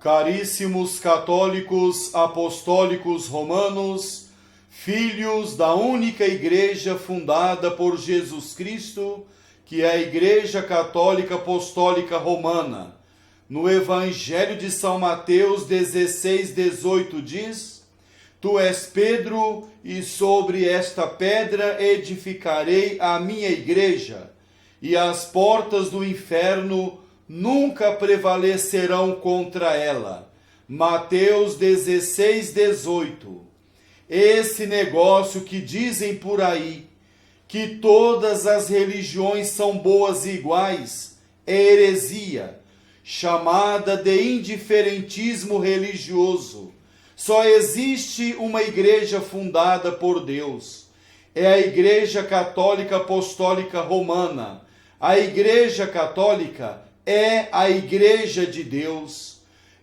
Caríssimos católicos apostólicos romanos, filhos da única igreja fundada por Jesus Cristo, que é a Igreja Católica Apostólica Romana, no Evangelho de São Mateus 16:18 diz: Tu és Pedro, e sobre esta pedra edificarei a minha igreja, e as portas do inferno nunca prevalecerão contra ela. Mateus 16:18. Esse negócio que dizem por aí, que todas as religiões são boas e iguais, é heresia, chamada de indiferentismo religioso. Só existe uma igreja fundada por Deus. É a Igreja Católica Apostólica Romana. A Igreja Católica é a Igreja de Deus.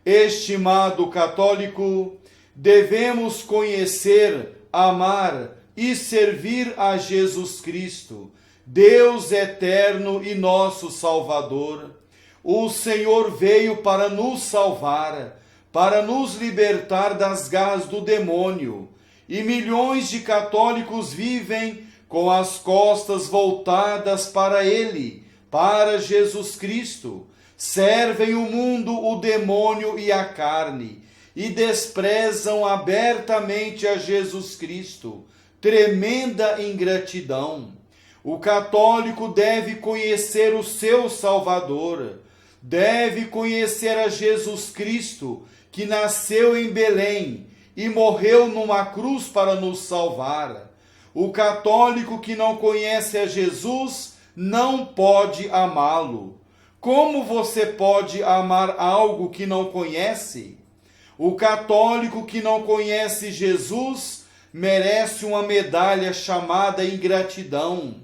Estimado católico, devemos conhecer, amar e servir a Jesus Cristo, Deus eterno e nosso Salvador. O Senhor veio para nos salvar, para nos libertar das garras do demônio, e milhões de católicos vivem com as costas voltadas para Ele, para Jesus Cristo, servem o mundo, o demônio e a carne, e desprezam abertamente a Jesus Cristo. Tremenda ingratidão! O católico deve conhecer o seu Salvador, deve conhecer a Jesus Cristo, que nasceu em Belém e morreu numa cruz para nos salvar. O católico que não conhece a Jesus não pode amá-lo. Como você pode amar algo que não conhece? O católico que não conhece Jesus merece uma medalha chamada ingratidão.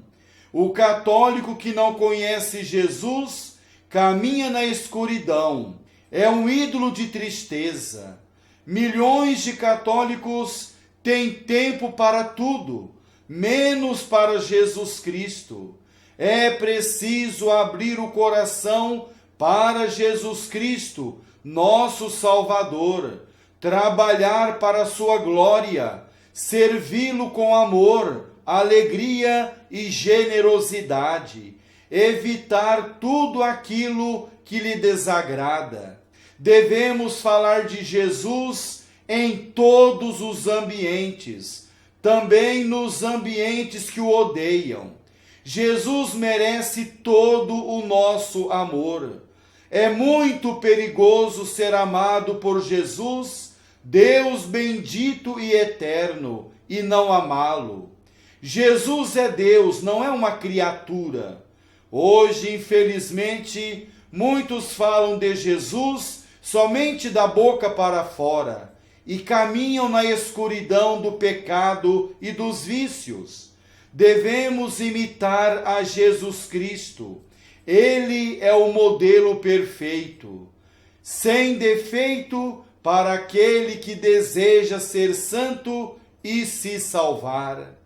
O católico que não conhece Jesus caminha na escuridão, é um ídolo de tristeza. Milhões de católicos têm tempo para tudo, menos para Jesus Cristo. É preciso abrir o coração para Jesus Cristo, nosso Salvador, trabalhar para a sua glória, servi-lo com amor, alegria e generosidade, evitar tudo aquilo que lhe desagrada. Devemos falar de Jesus em todos os ambientes, também nos ambientes que o odeiam. Jesus merece todo o nosso amor. É muito perigoso ser amado por Jesus, Deus bendito e eterno, e não amá-lo. Jesus é Deus, não é uma criatura. Hoje, infelizmente, muitos falam de Jesus somente da boca para fora e caminham na escuridão do pecado e dos vícios. Devemos imitar a Jesus Cristo. Ele é o modelo perfeito. sem defeito para aquele que deseja ser santo e se salvar.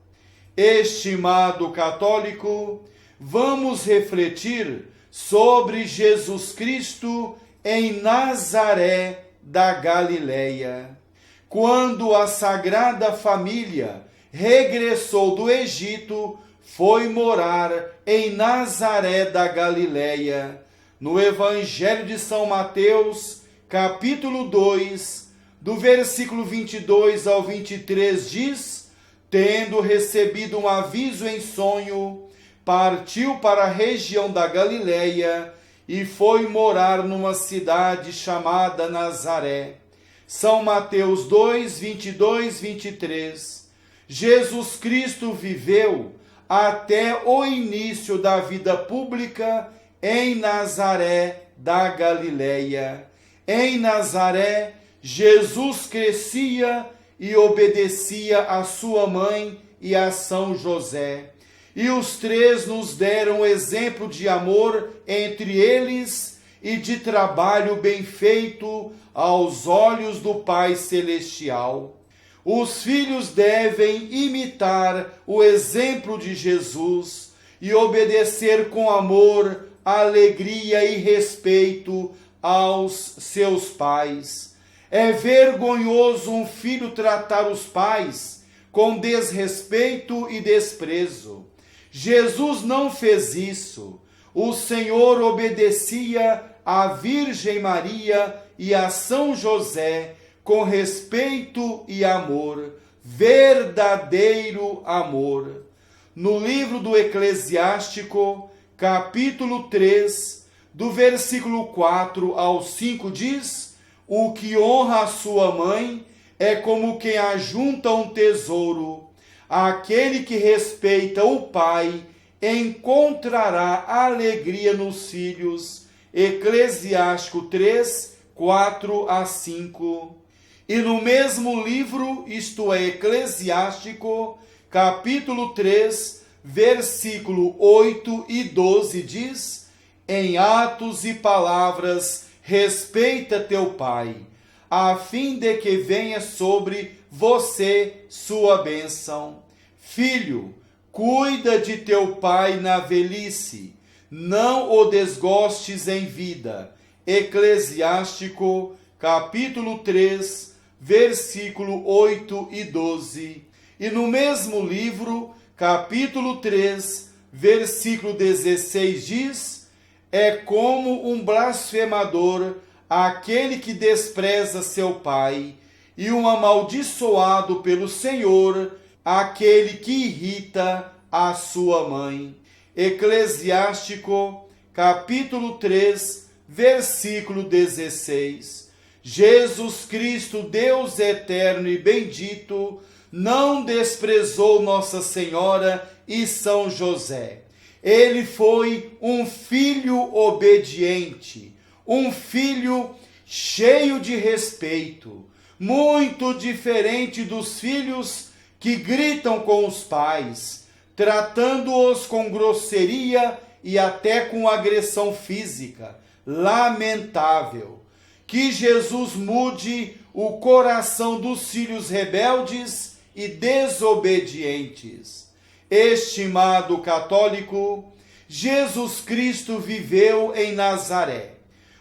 Estimado católico, vamos refletir sobre Jesus Cristo em Nazaré da Galileia. Quando a Sagrada Família regressou do Egito, foi morar em Nazaré da Galileia. No Evangelho de São Mateus, capítulo 2, do versículo 22 ao 23, diz: tendo recebido um aviso em sonho, partiu para a região da Galileia e foi morar numa cidade chamada Nazaré. São Mateus 2, 22, 23. Jesus Cristo viveu até o início da vida pública em Nazaré da Galileia. Em Nazaré, Jesus crescia e obedecia a sua mãe e a São José. E os três nos deram exemplo de amor entre eles e de trabalho bem feito aos olhos do Pai Celestial. Os filhos devem imitar o exemplo de Jesus e obedecer com amor, alegria e respeito aos seus pais. É vergonhoso um filho tratar os pais com desrespeito e desprezo. Jesus não fez isso. O Senhor obedecia à Virgem Maria e a São José com respeito e amor, verdadeiro amor. No livro do Eclesiástico, capítulo 3, do versículo 4 ao 5, diz: o que honra a sua mãe é como quem ajunta um tesouro. Aquele que respeita o pai encontrará alegria nos filhos. Eclesiástico 3, 4 a 5. E no mesmo livro, isto é, Eclesiástico, capítulo 3, versículo 8 e 12, diz: em atos e palavras respeita teu pai, a fim de que venha sobre você sua bênção. Filho, cuida de teu pai na velhice, não o desgostes em vida. Eclesiástico, capítulo 3, versículo 8 e 12. E no mesmo livro, capítulo 3, versículo 16, diz: é como um blasfemador aquele que despreza seu pai, e um amaldiçoado pelo Senhor aquele que irrita a sua mãe. Eclesiástico, capítulo 3, versículo 16. Jesus Cristo, Deus eterno e bendito, não desprezou Nossa Senhora e São José. Ele foi um filho obediente, um filho cheio de respeito, muito diferente dos filhos que gritam com os pais, tratando-os com grosseria e até com agressão física. Lamentável. Que Jesus mude o coração dos filhos rebeldes e desobedientes. Estimado católico, Jesus Cristo viveu em Nazaré.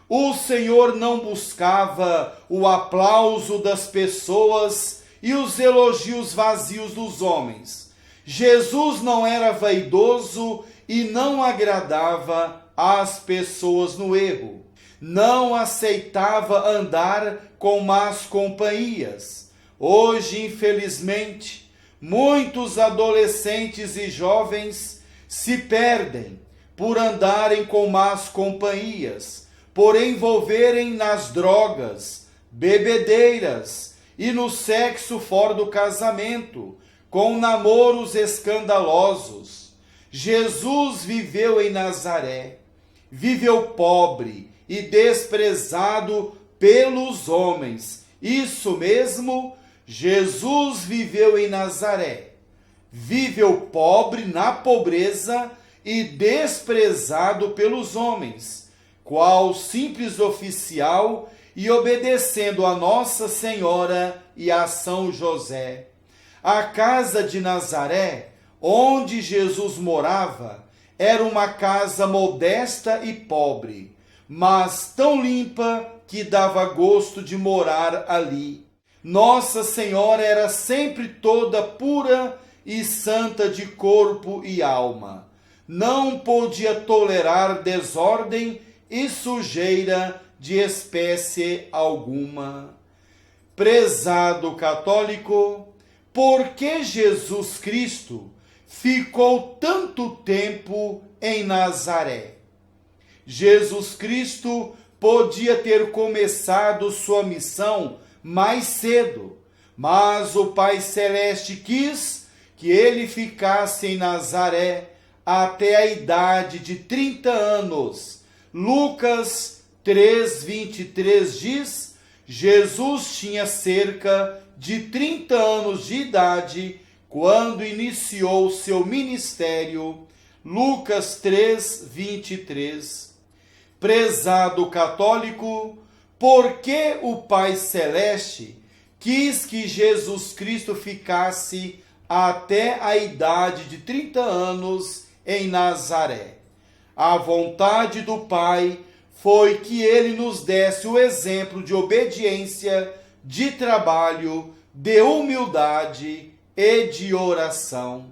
O Senhor não buscava o aplauso das pessoas e os elogios vazios dos homens. Jesus não era vaidoso e não agradava às pessoas no erro. Não aceitava andar com más companhias. Hoje, infelizmente, muitos adolescentes e jovens se perdem por andarem com más companhias, por envolverem nas drogas, bebedeiras e no sexo fora do casamento, com namoros escandalosos. Jesus viveu em Nazaré, viveu pobre e desprezado pelos homens. Isso mesmo, Jesus viveu em Nazaré, viveu pobre na pobreza e desprezado pelos homens. qual simples oficial e obedecendo a Nossa Senhora e a São José. A casa de Nazaré, onde Jesus morava, era uma casa modesta e pobre, mas tão limpa que dava gosto de morar ali. Nossa Senhora era sempre toda pura e santa de corpo e alma. Não podia tolerar desordem e sujeira de espécie alguma. Prezado católico, por que Jesus Cristo ficou tanto tempo em Nazaré? Jesus Cristo podia ter começado sua missão mais cedo, mas o Pai Celeste quis que ele ficasse em Nazaré até a idade de 30 anos. Lucas 3:23 diz: Jesus tinha cerca de 30 anos de idade quando iniciou seu ministério. Lucas 3:23. Prezado católico, por que o Pai Celeste quis que Jesus Cristo ficasse até a idade de 30 anos em Nazaré? A vontade do Pai foi que ele nos desse o exemplo de obediência, de trabalho, de humildade e de oração.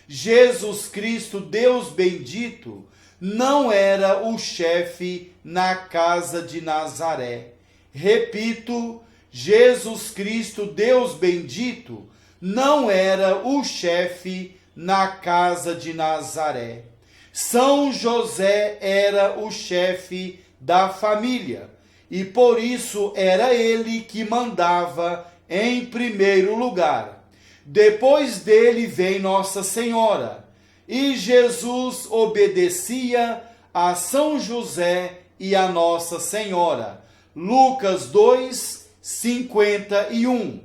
Jesus Cristo, Deus bendito, não era o chefe na casa de Nazaré. Repito, Jesus Cristo, Deus bendito, não era o chefe na casa de Nazaré. São José era o chefe da família e por isso era ele que mandava em primeiro lugar. Depois dele vem Nossa Senhora e Jesus obedecia a São José e a Nossa Senhora. Lucas 2:51.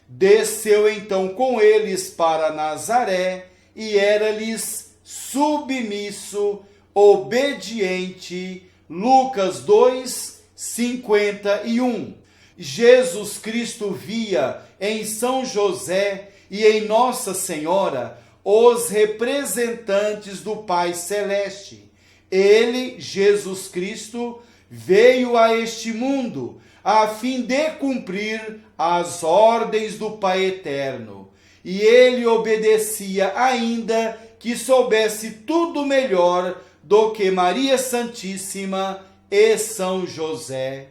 Desceu então com eles para Nazaré e era-lhes submisso, obediente. Lucas 2:51. Jesus Cristo via em São José e em Nossa Senhora os representantes do Pai Celeste. Ele, Jesus Cristo, veio a este mundo a fim de cumprir as ordens do Pai Eterno. E ele obedecia ainda que soubesse tudo melhor do que Maria Santíssima e São José.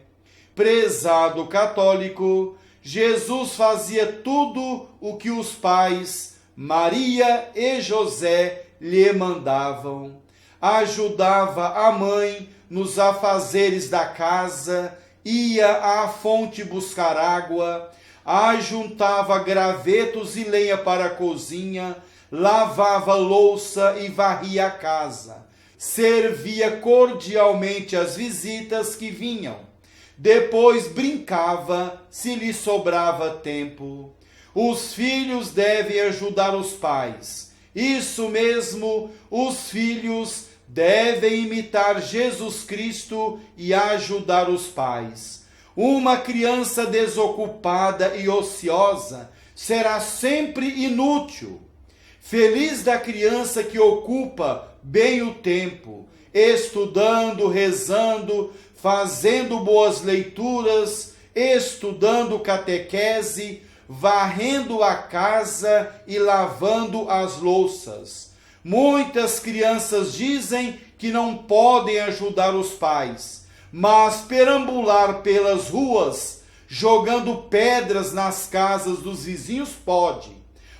Prezado católico, Jesus fazia tudo o que os pais, Maria e José, lhe mandavam. Ajudava a mãe nos afazeres da casa, ia à fonte buscar água, ajuntava gravetos e lenha para a cozinha, lavava louça e varria a casa, servia cordialmente as visitas que vinham. Depois brincava, se lhe sobrava tempo. Os filhos devem ajudar os pais. Isso mesmo, os filhos devem imitar Jesus Cristo e ajudar os pais. Uma criança desocupada e ociosa será sempre inútil. Feliz da criança que ocupa bem o tempo, estudando, rezando, fazendo boas leituras, estudando catequese, varrendo a casa e lavando as louças. Muitas crianças dizem que não podem ajudar os pais, mas perambular pelas ruas, jogando pedras nas casas dos vizinhos pode.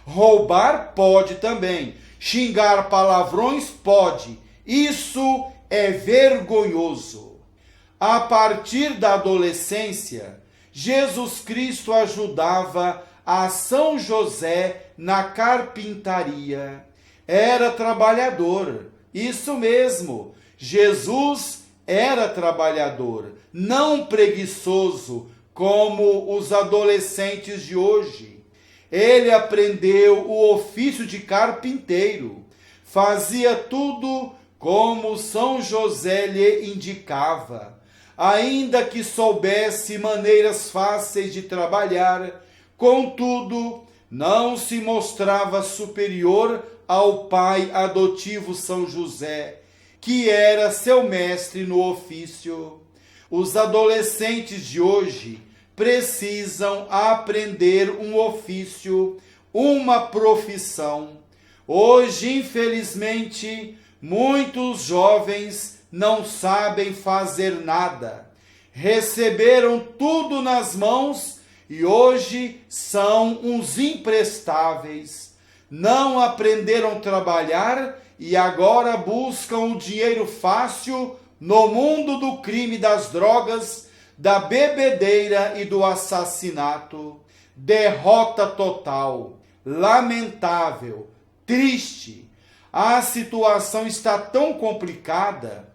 Roubar pode também. Xingar palavrões pode. Isso é vergonhoso. A partir da adolescência, Jesus Cristo ajudava a São José na carpintaria. Era trabalhador. Isso mesmo. Jesus era trabalhador, não preguiçoso como os adolescentes de hoje. Ele aprendeu o ofício de carpinteiro, fazia tudo como São José lhe indicava. Ainda que soubesse maneiras fáceis de trabalhar, contudo, não se mostrava superior ao pai adotivo São José, que era seu mestre no ofício. Os adolescentes de hoje precisam aprender um ofício, uma profissão. Hoje, infelizmente, muitos jovens não sabem fazer nada. Receberam tudo nas mãos e hoje são uns imprestáveis. Não aprenderam a trabalhar e agora buscam o dinheiro fácil no mundo do crime, das drogas, da bebedeira e do assassinato. Derrota total, lamentável, triste. A situação está tão complicada,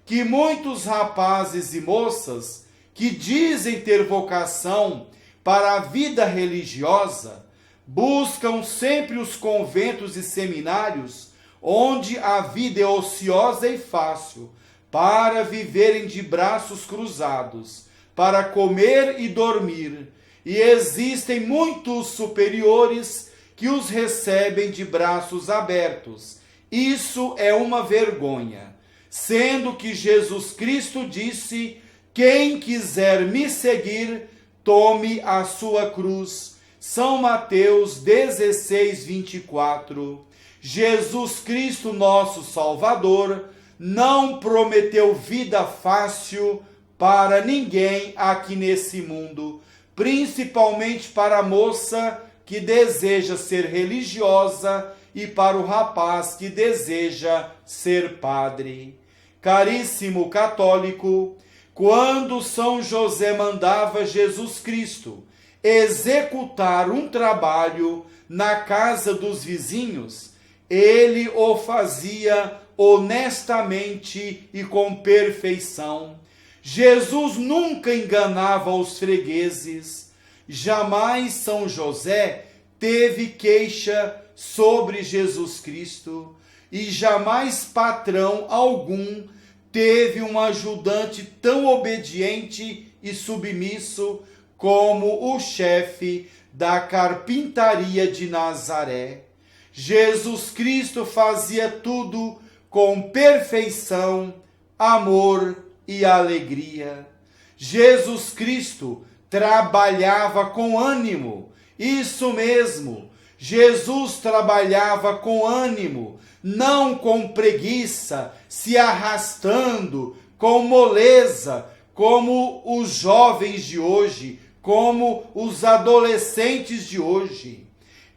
que muitos rapazes e moças que dizem ter vocação para a vida religiosa buscam sempre os conventos e seminários onde a vida é ociosa e fácil, para viverem de braços cruzados, para comer e dormir. E existem muitos superiores que os recebem de braços abertos. Isso é uma vergonha, sendo que Jesus Cristo disse: quem quiser me seguir, tome a sua cruz. São Mateus 16, 24. Jesus Cristo, nosso Salvador, não prometeu vida fácil para ninguém aqui nesse mundo, principalmente para a moça que deseja ser religiosa e para o rapaz que deseja ser padre. Caríssimo católico, quando São José mandava Jesus Cristo executar um trabalho na casa dos vizinhos, ele o fazia honestamente e com perfeição. Jesus nunca enganava os fregueses. Jamais São José teve queixa sobre Jesus Cristo e jamais patrão algum teve um ajudante tão obediente e submisso como o chefe da carpintaria de Nazaré. Jesus Cristo fazia tudo com perfeição, amor e alegria. Jesus Cristo trabalhava com ânimo. Isso mesmo, Jesus trabalhava com ânimo, não com preguiça, se arrastando, com moleza, como os jovens de hoje, como os adolescentes de hoje.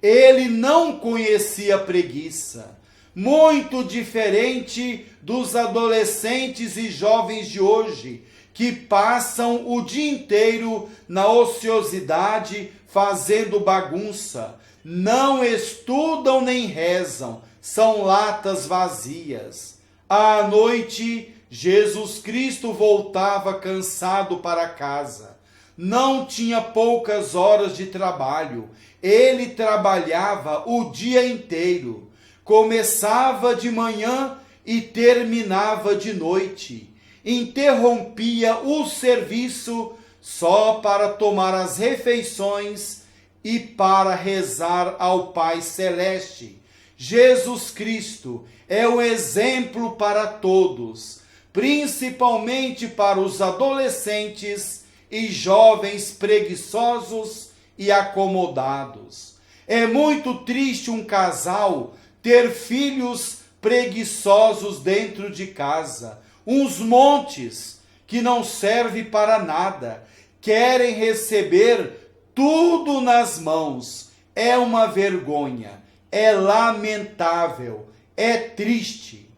Ele não conhecia preguiça, muito diferente dos adolescentes e jovens de hoje, que passam o dia inteiro na ociosidade, fazendo bagunça, não estudam nem rezam, são latas vazias. À noite, Jesus Cristo voltava cansado para casa. Não tinha poucas horas de trabalho. Ele trabalhava o dia inteiro. Começava de manhã e terminava de noite. Interrompia o serviço só para tomar as refeições e para rezar ao Pai Celeste. Jesus Cristo é o exemplo para todos, principalmente para os adolescentes e jovens preguiçosos e acomodados. É muito triste um casal ter filhos preguiçosos dentro de casa, uns montes que não servem para nada, querem receber tudo nas mãos. É uma vergonha, é lamentável, é triste.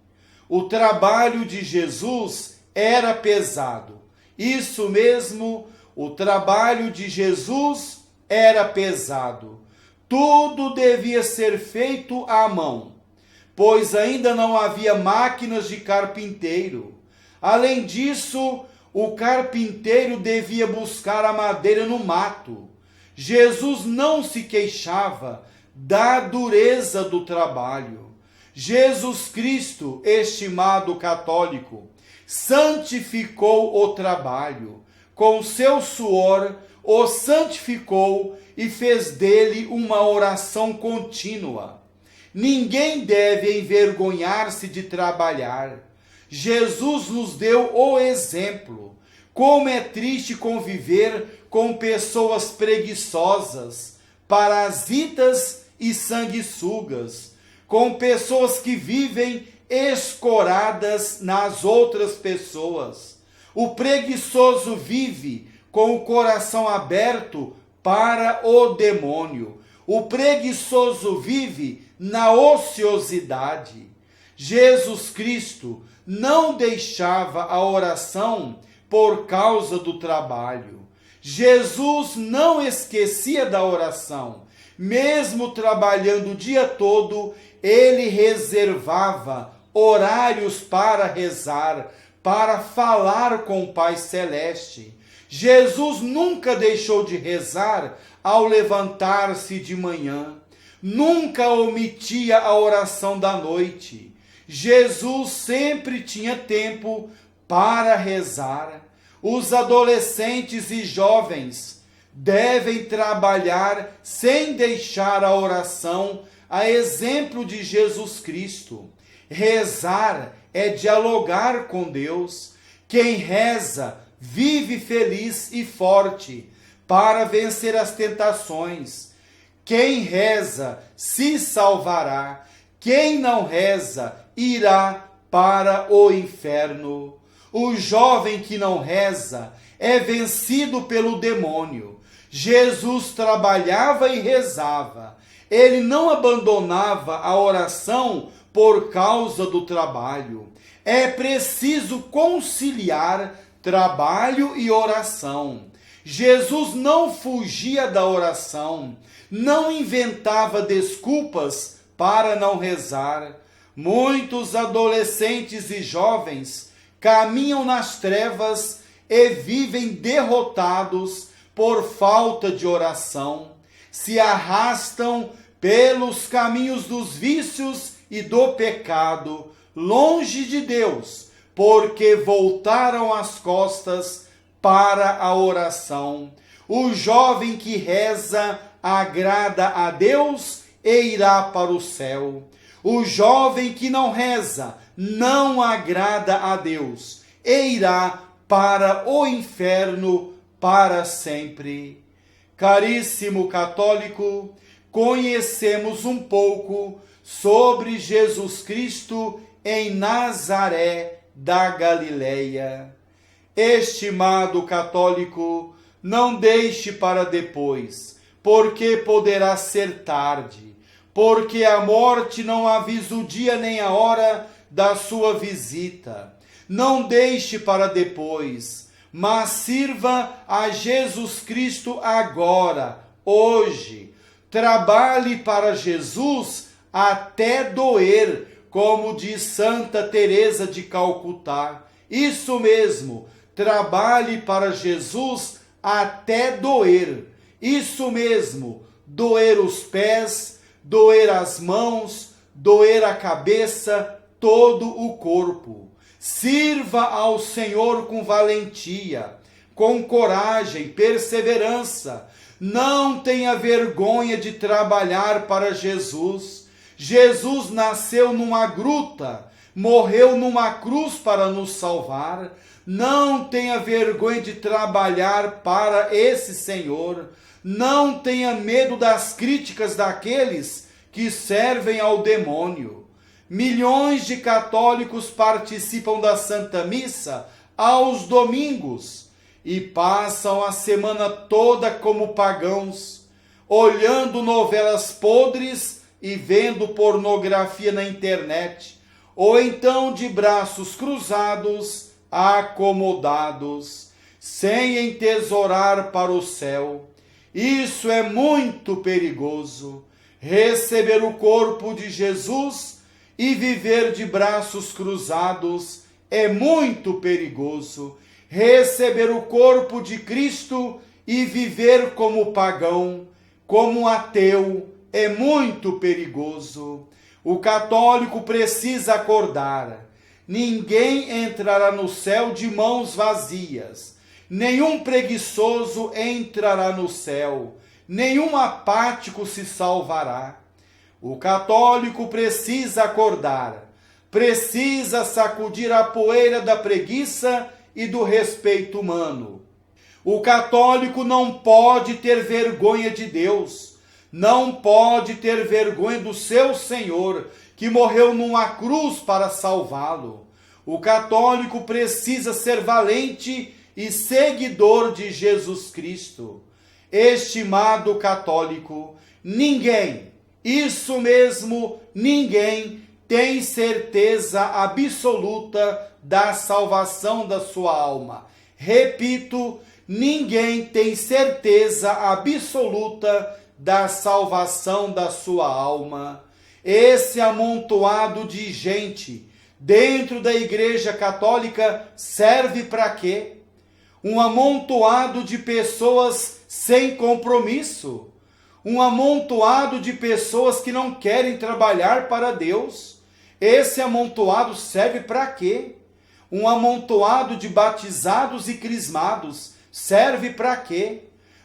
O trabalho de Jesus era pesado. Isso mesmo, o trabalho de Jesus era pesado. Tudo devia ser feito à mão, pois ainda não havia máquinas de carpinteiro. Além disso, o carpinteiro devia buscar a madeira no mato. Jesus não se queixava da dureza do trabalho. Jesus Cristo, estimado católico, santificou o trabalho. Com seu suor, o santificou e fez dele uma oração contínua. Ninguém deve envergonhar-se de trabalhar. Jesus nos deu o exemplo. Como é triste conviver com pessoas preguiçosas, parasitas e sanguessugas, com pessoas que vivem escoradas nas outras pessoas. O preguiçoso vive com o coração aberto para o demônio. O preguiçoso vive na ociosidade. Jesus Cristo não deixava a oração por causa do trabalho. Jesus não esquecia da oração. Mesmo trabalhando o dia todo, ele reservava horários para rezar, para falar com o Pai Celeste. Jesus nunca deixou de rezar ao levantar-se de manhã. Nunca omitia a oração da noite. Jesus sempre tinha tempo para rezar. Os adolescentes e jovens devem trabalhar sem deixar a oração, a exemplo de Jesus Cristo. Rezar é dialogar com Deus. Quem reza vive feliz e forte para vencer as tentações. Quem reza se salvará. Quem não reza irá para o inferno. O jovem que não reza é vencido pelo demônio. Jesus trabalhava e rezava. Ele não abandonava a oração por causa do trabalho. É preciso conciliar trabalho e oração. Jesus não fugia da oração, não inventava desculpas para não rezar. Muitos adolescentes e jovens caminham nas trevas e vivem derrotados por falta de oração. Se arrastam pelos caminhos dos vícios e do pecado, longe de Deus, porque voltaram as costas para a oração. O jovem que reza agrada a Deus e irá para o céu. O jovem que não reza não agrada a Deus e irá para o inferno para sempre. Caríssimo católico, conhecemos um pouco sobre Jesus Cristo em Nazaré da Galileia. Estimado católico, não deixe para depois, porque poderá ser tarde, porque a morte não avisa o dia nem a hora da sua visita. Não deixe para depois, mas sirva a Jesus Cristo agora, hoje. Trabalhe para Jesus até doer, como diz Santa Teresa de Calcutá. Isso mesmo, trabalhe para Jesus até doer. Isso mesmo, doer os pés, doer as mãos, doer a cabeça, todo o corpo. Sirva ao Senhor com valentia, com coragem, perseverança. Não tenha vergonha de trabalhar para Jesus. Jesus nasceu numa gruta, morreu numa cruz para nos salvar. Não tenha vergonha de trabalhar para esse Senhor. Não tenha medo das críticas daqueles que servem ao demônio. Milhões de católicos participam da Santa Missa aos domingos e passam a semana toda como pagãos, olhando novelas podres e vendo pornografia na internet, ou então de braços cruzados, acomodados, sem entesourar para o céu. Isso é muito perigoso. Receber o corpo de Jesus e viver de braços cruzados é muito perigoso. Receber o corpo de Cristo e viver como pagão, como ateu, é muito perigoso. O católico precisa acordar. Ninguém entrará no céu de mãos vazias. Nenhum preguiçoso entrará no céu. Nenhum apático se salvará. O católico precisa acordar. Precisa sacudir a poeira da preguiça e do respeito humano. O católico não pode ter vergonha de Deus. Não pode ter vergonha do seu Senhor, que morreu numa cruz para salvá-lo. O católico precisa ser valente e seguidor de Jesus Cristo. Estimado católico, ninguém, isso mesmo, ninguém tem certeza absoluta da salvação da sua alma. Repito, ninguém tem certeza absoluta da salvação da sua alma. Esse amontoado de gente dentro da Igreja Católica serve para quê? Um amontoado de pessoas sem compromisso, um amontoado de pessoas que não querem trabalhar para Deus. Esse amontoado serve para quê? Um amontoado de batizados e crismados serve para quê?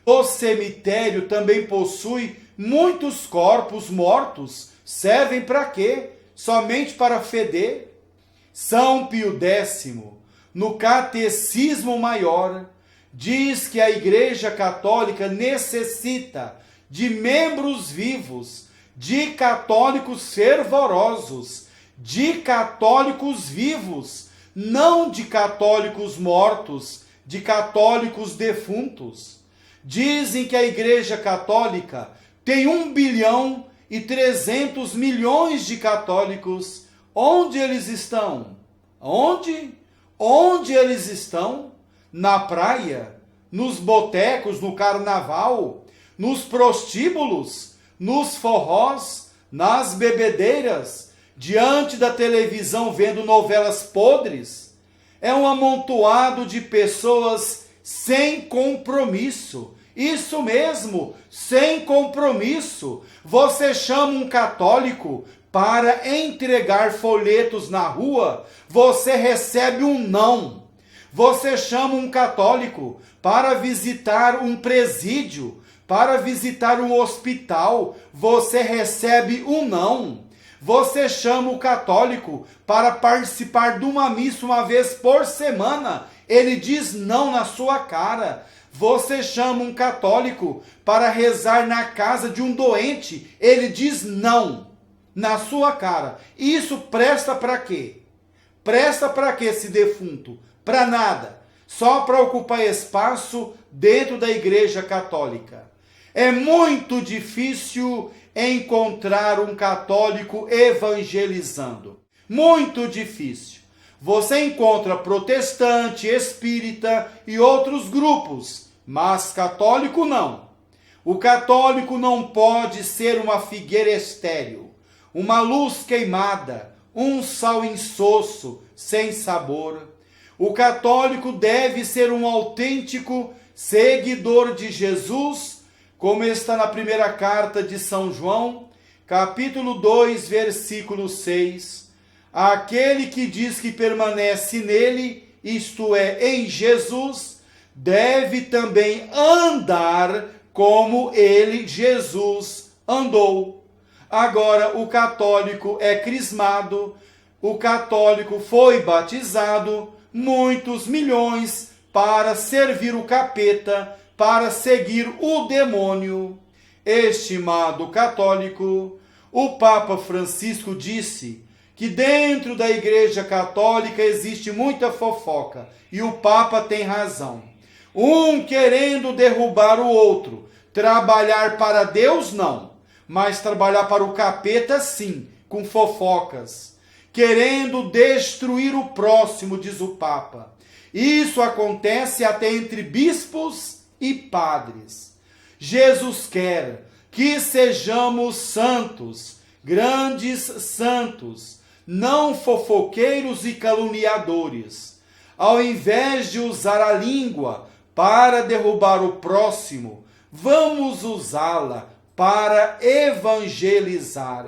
O cemitério também possui muitos corpos mortos. Servem para quê? Somente para feder? São Pio X, no Catecismo Maior, diz que a Igreja Católica necessita de membros vivos, de católicos fervorosos, de católicos vivos, não de católicos mortos, de católicos defuntos. Dizem que a Igreja Católica tem 1,3 bilhão de católicos. Onde eles estão? Onde? Onde eles estão? Na praia? Nos botecos, no carnaval? Nos prostíbulos? Nos forrós? Nas bebedeiras? Diante da televisão vendo novelas podres? É um amontoado de pessoas sem compromisso. Isso mesmo, sem compromisso. Você chama um católico para entregar folhetos na rua, você recebe um não. Você chama um católico para visitar um presídio, para visitar um hospital, você recebe um não. Você chama o católico para participar de uma missa uma vez por semana, ele diz não na sua cara. Você chama um católico para rezar na casa de um doente, ele diz não na sua cara. Isso presta para quê? Presta para quê esse defunto? Para nada. Só para ocupar espaço dentro da Igreja Católica. É muito difícil encontrar um católico evangelizando. Muito difícil. Você encontra protestante, espírita e outros grupos, mas católico não. O católico não pode ser uma figueira estéril, uma luz queimada, um sal insosso, sem sabor. O católico deve ser um autêntico seguidor de Jesus, como está na primeira carta de São João, capítulo 2, versículo 6. Aquele que diz que permanece nele, isto é, em Jesus, deve também andar como ele, Jesus, andou. Agora, o católico é crismado, o católico foi batizado, muitos milhões para servir o capeta, para seguir o demônio. Estimado católico, o Papa Francisco disse que dentro da Igreja Católica existe muita fofoca, e o Papa tem razão. Um querendo derrubar o outro, trabalhar para Deus não, mas trabalhar para o capeta sim, com fofocas. Querendo destruir o próximo, diz o Papa. Isso acontece até entre bispos e padres. Jesus quer que sejamos santos, grandes santos, não fofoqueiros e caluniadores. Ao invés de usar a língua para derrubar o próximo, vamos usá-la para evangelizar.